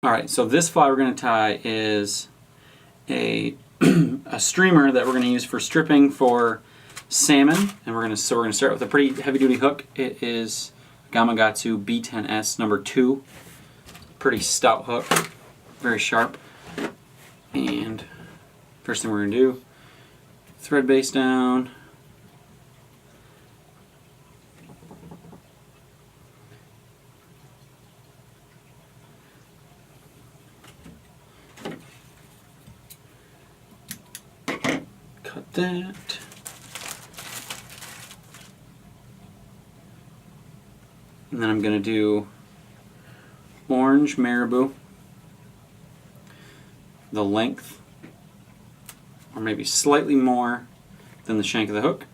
Alright, so this fly we're going to tie is a streamer that we're going to use for stripping for salmon, and we're going to start with a pretty heavy duty hook. It is Gamakatsu B10S number 2. Pretty stout hook, very sharp. And first thing we're going to do, thread base down. Cut that. And then I'm going to do orange marabou, the length, or maybe slightly more than the shank of the hook.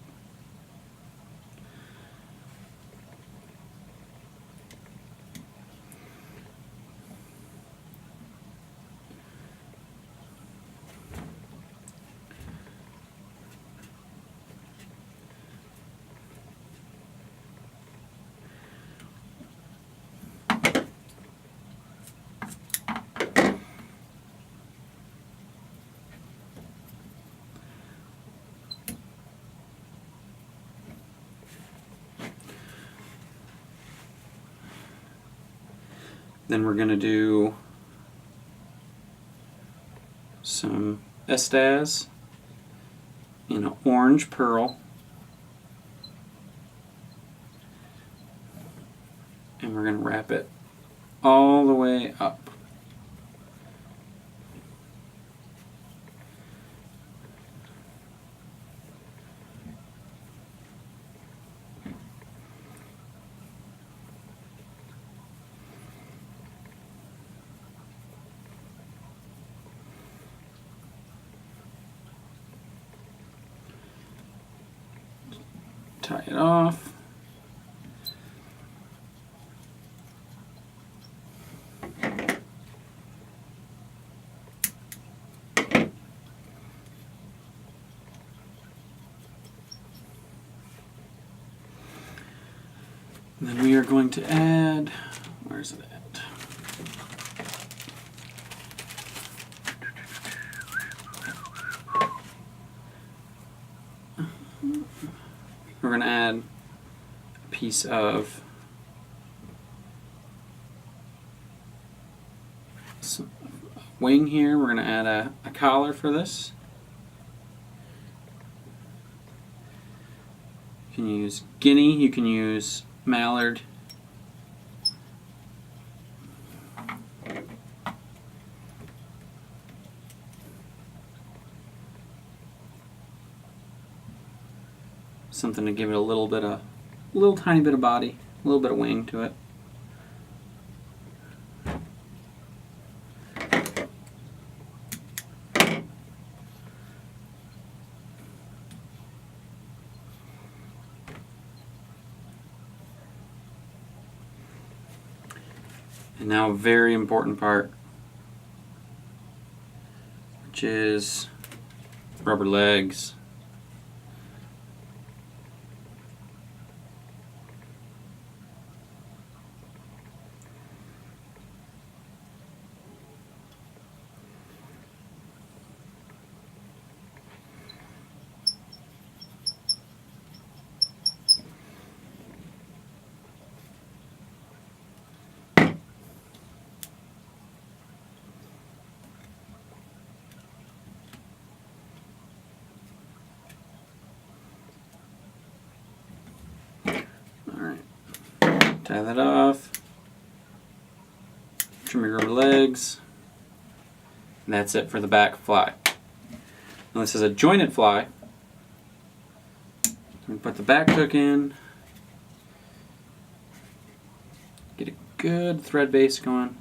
Then we're going to do some Estaz in an orange pearl, and we're going to wrap it all the way up. Tie it off. And then we are going to add, where is it at? We're going to add a piece of wing here. We're going to add a collar for this. You can use guinea, you can use mallard. Something to give it a little tiny bit of body, a little bit of wing to it. And now a very important part, which is rubber legs. Tie that off, trim your rubber legs, and that's it for the back fly. Now this is a jointed fly. We put the back hook in, get a good thread base going.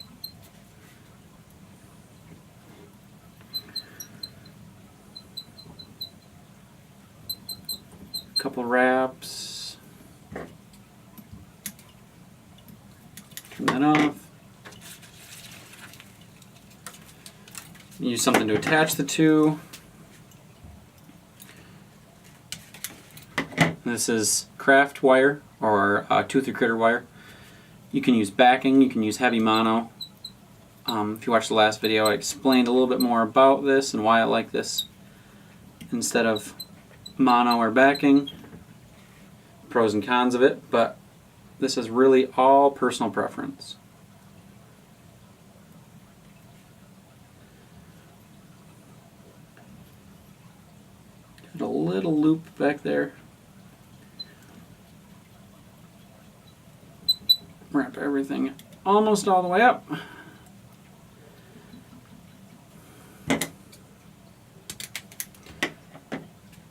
A couple wraps. Turn that off. Use something to attach the two. This is craft wire or toothed critter wire. You can use backing, you can use heavy mono. If you watched the last video, I explained a little bit more about this and why I like this instead of mono or backing, pros and cons of it, but this is really all personal preference. Got a little loop back there. Wrap everything almost all the way up.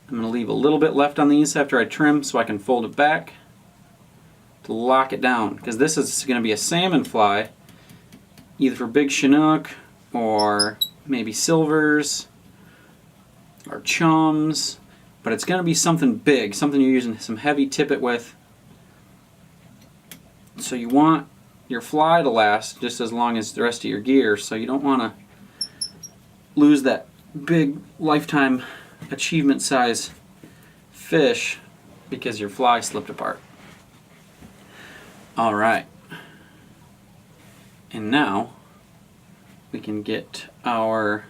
I'm going to leave a little bit left on these after I trim so I can fold it back to lock it down, because this is going to be a salmon fly, either for big Chinook or maybe silvers or chums, but it's going to be something big, something you're using some heavy tippet with. So you want your fly to last just as long as the rest of your gear, so you don't want to lose that big lifetime achievement size fish because your fly slipped apart. Alright, and now we can get our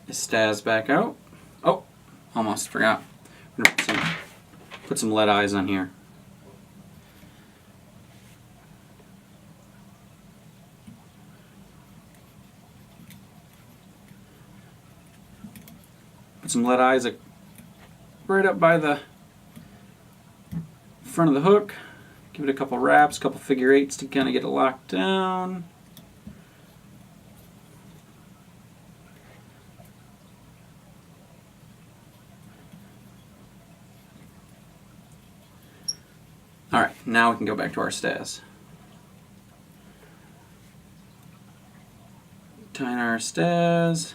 staz back out. Oh, almost forgot. We're gonna put some lead eyes on here. Put some lead eyes right up by the front of the hook. Give it a couple wraps, a couple figure eights to kind of get it locked down. Alright, now we can go back to our staz. Tying our staz.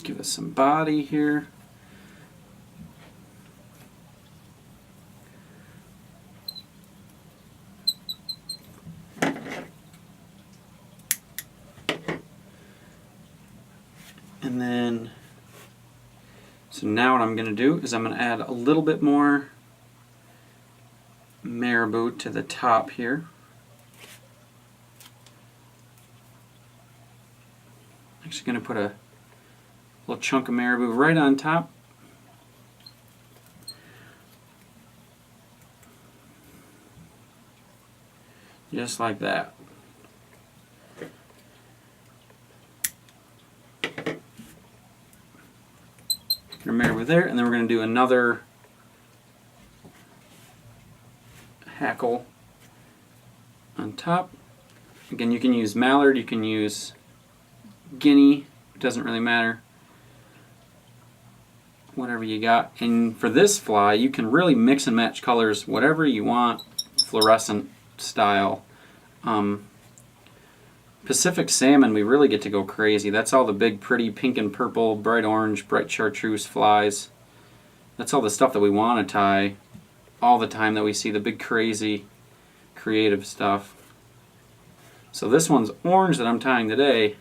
Give us some body here. And then, so now what I'm going to do is I'm going to add a little bit more marabou to the top here. Actually going to put a little chunk of marabou right on top. Just like that. Marabou there, and then we're going to do another hackle on top. Again, you can use mallard, you can use guinea, it doesn't really matter. Whatever you got. And for this fly, you can really mix and match colors, whatever you want, fluorescent style. Pacific salmon, we really get to go crazy. That's all the big, pretty pink and purple, bright orange, bright chartreuse flies. That's all the stuff that we want to tie all the time that we see, the big, crazy, creative stuff. So this one's orange that I'm tying today,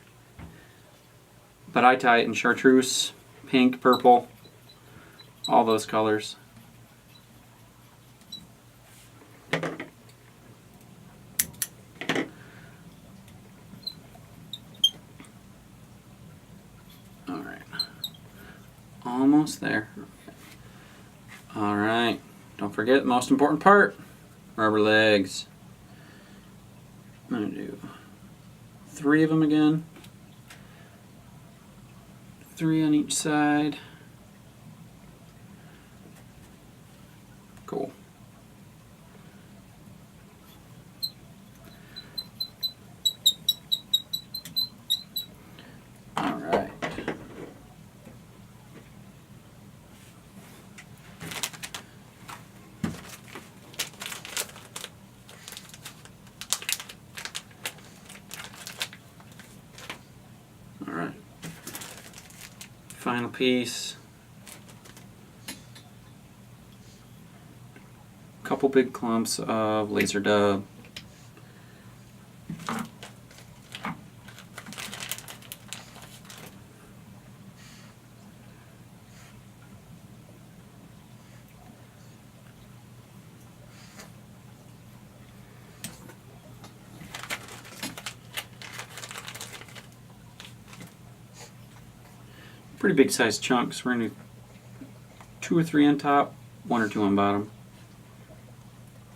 but I tie it in chartreuse, pink, purple, all those colors. Almost there. Alright, don't forget the most important part, rubber legs. I'm going to do 3 of them again. 3 on each side. Cool. Alright. Alright. Final piece. couple big clumps of laser dub. Pretty big sized chunks. We're going to do 2 or 3 on top, 1 or 2 on bottom.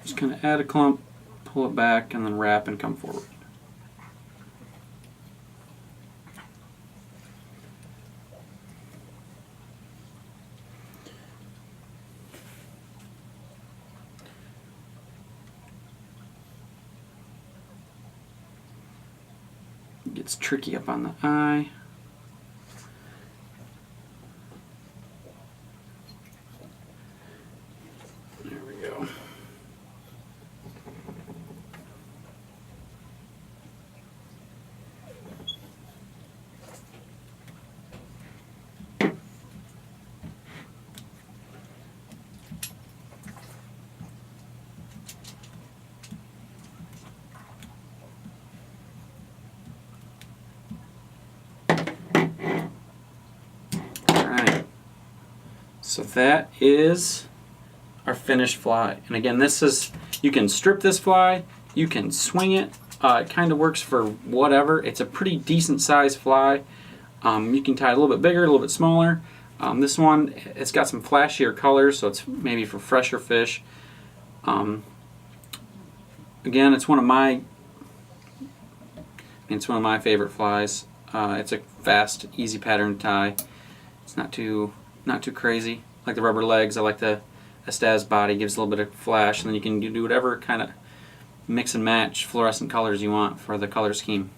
Just kind of add a clump, pull it back, and then wrap and come forward. It gets tricky up on the eye. So that is our finished fly. And again, this is, you can strip this fly, you can swing it. It kind of works for whatever. It's a pretty decent sized fly. You can tie it a little bit bigger, a little bit smaller. This one, it's got some flashier colors, so it's maybe for fresher fish. Again, it's one of my favorite flies. It's a fast, easy pattern to tie. It's not too crazy. I like the rubber legs. I like the Estaz body. Gives a little bit of flash, and then you can do whatever kind of mix and match fluorescent colors you want for the color scheme.